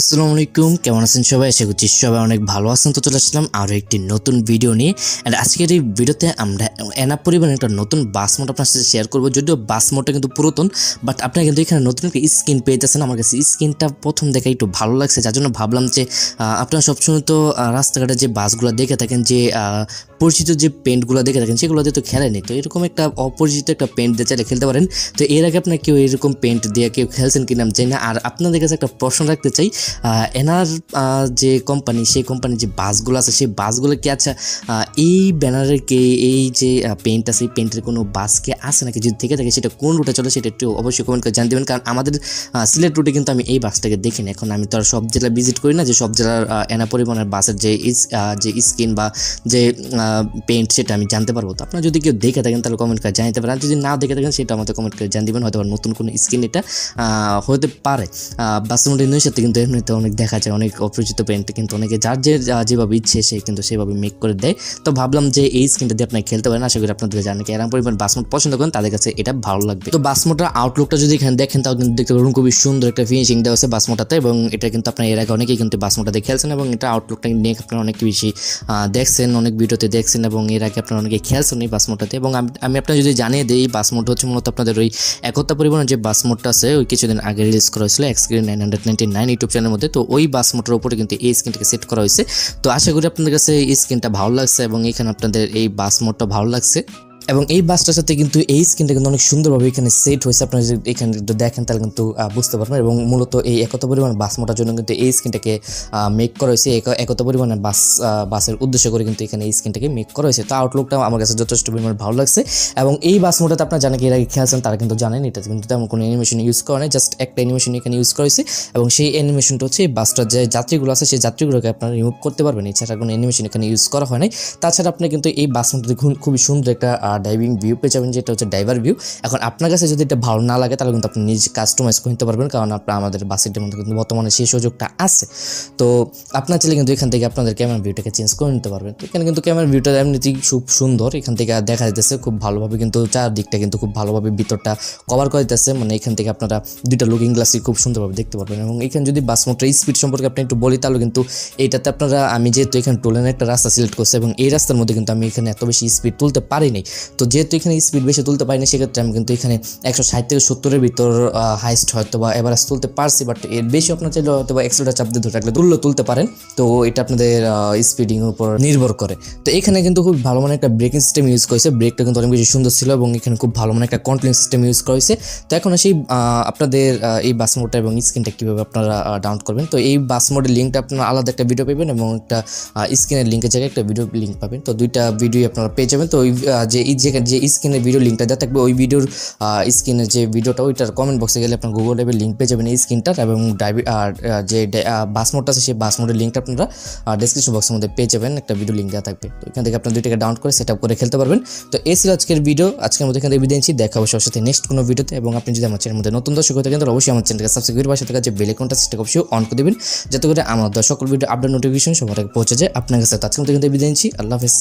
আসসালামু আলাইকুম, কেমন আছেন সবাই? আশা করছি সবাই অনেক ভালো আছেন। তো চলে আসলাম আরও একটি নতুন ভিডিও নিয়ে। অ্যান্ড আজকের এই ভিডিওতে আমরা এনাপ পরিমাণে একটা নতুন বাস মোড আপনার সাথে শেয়ার করবো। যদিও বাস মোডটা কিন্তু পুরাতন, বাট আপনারা কিন্তু এখানে নতুন একটা স্কিন পেয়েছেন। আমার কাছে স্কিনটা প্রথম দেখে একটু ভালো লাগছে, যার জন্য ভাবলাম যে আপনারা সবসময় তো রাস্তাঘাটে যে বাসগুলো দেখে থাকেন, যে পরিচিত যে পেন্টগুলো দেখে থাকেন, সেগুলো দিয়ে তো খেলেনি। তো এরকম একটা অপরিচিত একটা পেন্ট দিয়ে চাইলে খেলতে পারেন। তো এর আগে আপনার কেউ এরকম পেন্ট দিয়ে কেউ খেলছেন কিনা আমি জানি না। আর আপনাদের কাছে একটা প্রশ্ন রাখতে চাই, এনার যে কোম্পানি, সেই কোম্পানির যে বাসগুলো আছে, সেই বাসগুলো কি আচ্ছা এই ব্যানারের কে এই যে পেন্ট আছে, এই পেন্টের কোনো বাস কি আছে নাকি? যদি থেকে থাকে সেটা কোন রুটে চলে সেটা একটু অবশ্যই কমেন্ট করে জানিয়ে দেবেন। কারণ আমাদের সিলেট রুটে কিন্তু আমি এই বাসটাকে দেখিনি। এখন আমি তো আর সব জেলা ভিজিট করি না যে সব জেলার এনা পরিবহনের বাসের যে স্কিন বা যে পেন্ট সেটা আমি জানতে পারবো। তো আপনারা যদি কেউ দেখে থাকেন তাহলে কমেন্ট করে জানাতে পারেন। আর যদি না দেখে থাকেন সেটা আমাদের কমেন্ট করে জানিয়ে দেবেন। হয়তো নতুন কোনো স্কিন এটা হতে পারে। বাসের মধ্যে সাথে কিন্তু এমনিতে অনেক দেখা যায়, অনেক অপরিচিত পেন্ট কিন্তু অনেকে যার যেভাবে ইচ্ছে সে কিন্তু সেভাবে মেক করে দেয়। তো ভাবলাম যে এই স্কিনটা দিয়ে আপনারা খেলতে পারেন। আশা করি আপনাদের জানেন কি এরকম পরিমাণ বাস মোড পছন্দ করেন তাদের কাছে এটা ভালো লাগবে। তো বাস মোডটার আউটলুকটা যদি এখানে দেখেন তাও কিন্তু দেখতে পারবেন খুবই সুন্দর একটা ফিনিশিং দেওয়া আছে বাস মোডটাতে। এবং এটা কিন্তু আপনারা এর আগে অনেকেই কিন্তু বাস মোডটাতে খেলছেন এবং এটা আউটলুকটা নিয়ে আপনারা অনেক বেশি দেখছেন, অনেক ভিডিওতে দেখছেন এবং এর আগে আপনারা অনেকে খেলছেন এই বাস মোডটাতে। এবং আমি আপনার যদি জানিয়ে দিই, এই বাস মোড হচ্ছে মূলত আপনাদের ওই একতা পরিবহনের যে বাস মোডটা আছে ওই কিছুদিন আগে রিলিজ করা হয়েছিল এক্সক্রিন 999 ইউটিউব চ্যানেলের মধ্যে। তো ওই বাস মোটর উপরে কিন্তু এই স্ক্রিনটাকে সেট করা হয়েছে। তো আশা করি আপনাদের কাছে এই স্ক্রিনটা ভালো লাগছে এবং এখানে আপনাদের এই বাস মোডটা ভালো লাগছে। এবং এই বাসটার সাথে কিন্তু এই স্ক্রিনটা কিন্তু অনেক সুন্দরভাবে এখানে সেট হয়েছে। আপনারা যদি এখানে একটু দেখেন তাহলে কিন্তু বুঝতে পারবেন। এবং মূলত এই একতা পরিমাণ বাস মোটার জন্য কিন্তু এই স্ক্রিনটাকে মেক করা হয়েছে। একতা পরিমাণের বাসের উদ্দেশ্য করে কিন্তু এখানে এই স্ক্রিনটাকে মেক করা হয়েছে। তো আউটলুকটা আমার কাছে যথেষ্ট পরিমাণে ভালো লাগছে। এবং এই বাস মোটাতে আপনারা জানেন কি এর আগে খেলছেন তারা কিন্তু জানেন এটা কিন্তু তেমন কোনো অ্যানিমেশন ইউজ করা নেই, জাস্ট একটা অ্যানিমেশন এখানে ইউজ করা হয়েছে। এবং সেই অ্যানিমেশনটা হচ্ছে এই বাসটার যে যাত্রীগুলো আছে সেই যাত্রীগুলোকে আপনারা রিমুভ করতে পারবেন। এছাড়া কোনো অ্যানিমেশন এখানে ইউজ করা হয় নাই। তাছাড়া আপনি কিন্তু এই বাস মোটাতে খুবই সুন্দর একটা ডাইভিং ভিউ পেয়ে যাবেন, যেটা হচ্ছে ড্রাইভার ভিউ। এখন আপনার কাছে যদি এটা ভালো না লাগে তাহলে কিন্তু আপনি নিজে কাস্টমাইজ করে নিতে পারবেন, কারণ আপনার আমাদের বাসের মধ্যে কিন্তু বর্তমানে সেই সুযোগটা আছে। তো আপনার চাইলে কিন্তু এখান থেকে আপনাদের ক্যামেরা ভিউটাকে চেঞ্জ করে নিতে পারবেন। তো এখানে কিন্তু ক্যামেরা ভিউটা এমনিতেই খুব সুন্দর, এখান থেকে দেখা যাইতেছে খুব ভালোভাবে, কিন্তু চারদিকটা কিন্তু খুব ভালোভাবে ভিতরটা কভার করে দিতেছে। মানে এখান থেকে আপনারা দুইটা লুকিং গ্লাসই খুব সুন্দরভাবে দেখতে পারবেন। এবং এখানে যদি বাস মোটর স্পিড সম্পর্কে আপনি একটু বলি তাহলে কিন্তু এইটাতে আপনারা, আমি যেহেতু এখানে টোলেনের একটা রাস্তা সিলেক্ট করছি এবং এই রাস্তার মধ্যে কিন্তু আমি এখানে এত বেশি স্পিড তুলতে পারিনি। তো যেহেতু এখানে স্পিড বেশি তুলতে পারিনি সেক্ষেত্রে আমি কিন্তু এখানে 160 থেকে 70-এর ভিতর হাইস্ট হয়তো বা এভারেজ তুলতে পারছি। বাট এর বেশি আপনার চাইলে হয়তো বা এক্সেলটা চাপ দিয়ে ধরে রাখলে তুলতে পারেন। তো এটা আপনাদের স্পিডিংয়ের উপর নির্ভর করে। তো এখানে কিন্তু খুব ভালো মানে একটা ব্রেকিং সিস্টেম ইউজ করেছে, ব্রেকটা কিন্তু অনেক বেশি সুন্দর ছিল এবং এখানে খুব ভালো মানে একটা কন্ট্রোলিং সিস্টেম ইউজ করেছে। তো এখন সেই আপনাদের এই বাস মোডটা এবং স্ক্রিনটা কীভাবে আপনারা ডাউনলোড করবেন। তো এই বাস মোডের লিঙ্কটা আপনারা আলাদা একটা ভিডিও পাবেন এবং একটা স্ক্রিনের লিঙ্কের জায়গায় একটা ভিডিও লিঙ্ক পাবেন। তো দুইটা ভিডিও আপনারা পেয়ে যাবেন। তো ওই যে স্ক্রিনের ভিডিও লিঙ্কটা দেওয়া থাকবে, ওই ভিডিওর স্ক্রিনের যে ভিডিওটা ওইটার কমেন্ট বক্সে গেলে আপনার গুগল ড্রাইভের লিঙ্ক পেয়ে যাবেন এই স্ক্রিনটার। এবং যে বাস মোডটা আছে সেই বাস মোডের লিঙ্কটা আপনারা ডেসক্রিপশন বক্সের মধ্যে পেয়ে যাবেন, একটা ভিডিও লিঙ্ক দেওয়া থাকবে। তো এখান থেকে আপনার দুইটাকে ডাউনলোড করে সেট আপ করে খেলতে পারবেন। তো এই ছিল আজকের ভিডিও। আজকের মধ্যে এখান থেকে বিদায় নিচ্ছি, দেখা হবে সবার সাথে নেক্সট কোনো ভিডিওতে। এবং আপনি যদি আমার চ্যানেলের মধ্যে নতুন দর্শক হয়ে থাকেন তাহলে অবশ্যই আমার চ্যানেলকে সাবস্ক্রাইব করে পাশে থাকা যে বেল আইকনটা সেটা অবশ্যই অন করে দেবেন, যাতে করে আমার সকল ভিডিও আপডেট নোটিফিকেশন সবার আগে পৌঁছে যায় আপনার কাছে। তো আজকের মধ্যে এখান থেকে বিদায় নিচ্ছি, আল্লাহ হাফেজ।